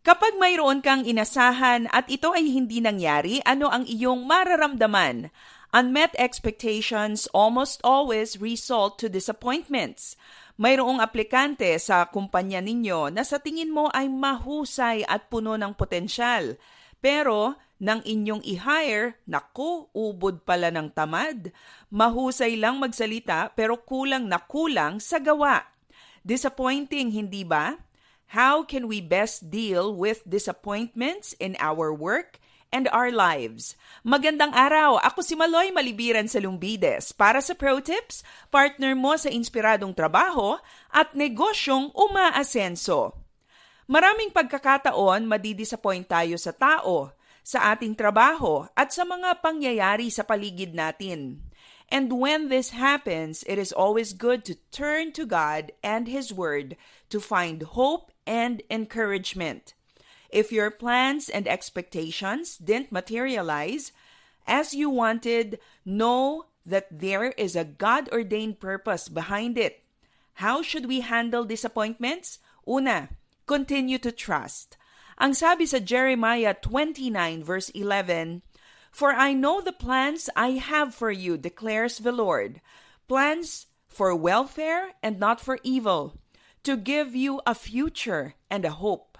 Kapag mayroon kang inasahan at ito ay hindi nangyari, ano ang iyong mararamdaman? Unmet expectations almost always result to disappointments. Mayroong aplikante sa kumpanya ninyo na sa tingin mo ay mahusay at puno ng potensyal. Pero nang inyong i-hire, naku, ubod pala ng tamad. Mahusay lang magsalita pero kulang na kulang sa gawa. Disappointing, hindi ba? How can we best deal with disappointments in our work and our lives? Magandang araw! Ako si Maloy Malibiran sa Lumbides para sa Pro Tips, partner mo sa inspiradong trabaho at negosyong umaasenso. Maraming pagkakataon madidisappoint tayo sa tao, sa ating trabaho at sa mga pangyayari sa paligid natin. And when this happens, it is always good to turn to God and His Word to find hope and encouragement. If your plans and expectations didn't materialize as you wanted, know that there is a God-ordained purpose behind it. How should we handle disappointments? Una, continue to trust. Ang sabi sa Jeremiah 29 verse 11, "For I know the plans I have for you, declares the Lord, plans for welfare and not for evil, to give you a future and a hope."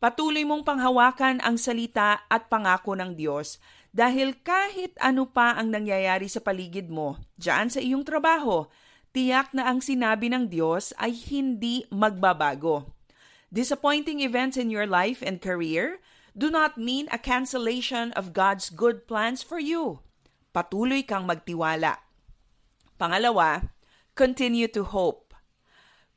Patuloy mong panghawakan ang salita at pangako ng Diyos dahil kahit ano pa ang nangyayari sa paligid mo, diyan sa iyong trabaho, tiyak na ang sinabi ng Diyos ay hindi magbabago. Disappointing events in your life and career do not mean a cancellation of God's good plans for you. Patuloy kang magtiwala. Pangalawa, continue to hope.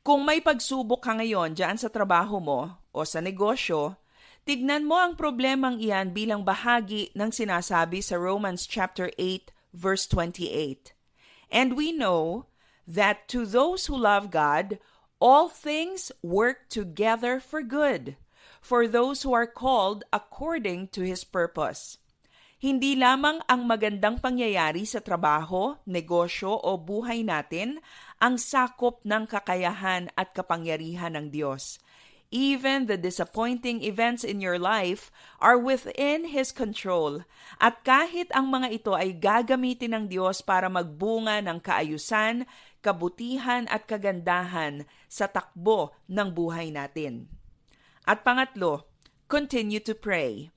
Kung may pagsubok ka ngayon dyan sa trabaho mo o sa negosyo, tignan mo ang problemang iyan bilang bahagi ng sinasabi sa Romans chapter 8 verse 28. And we know that to those who love God, all things work together for good, for those who are called according to His purpose. Hindi lamang ang magandang pangyayari sa trabaho, negosyo o buhay natin ang sakop ng kakayahan at kapangyarihan ng Diyos. Even the disappointing events in your life are within His control. At kahit ang mga ito ay gagamitin ng Diyos para magbunga ng kaayusan, kabutihan at kagandahan sa takbo ng buhay natin. At pangatlo, continue to pray.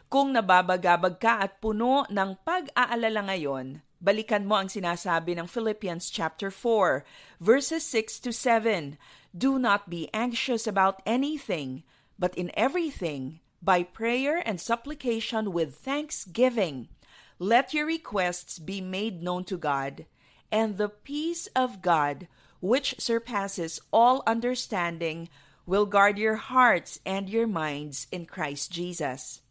Kung nababagabag ka at puno ng pag-aalala ngayon, balikan mo ang sinasabi ng Philippians chapter 4, verses 6 to 7. Do not be anxious about anything, but in everything, by prayer and supplication with thanksgiving, let your requests be made known to God, and the peace of God, which surpasses all understanding, will guard your hearts and your minds in Christ Jesus.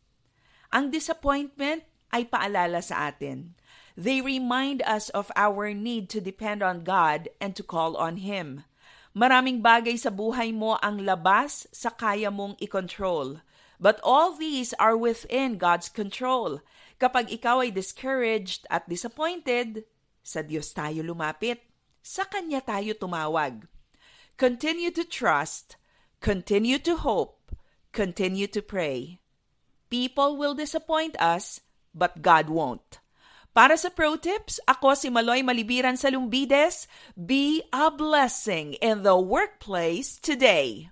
Ang disappointment ay paalala sa atin. They remind us of our need to depend on God and to call on Him. Maraming bagay sa buhay mo ang labas sa kaya mong i-control. But all these are within God's control. Kapag ikaw ay discouraged at disappointed, sa Diyos tayo lumapit. Sa Kanya tayo tumawag. Continue to trust, continue to hope, continue to pray. People will disappoint us, but God won't. Para sa Pro Tips, ako si Maloy Malibiran sa Lumbides. Be a blessing in the workplace today.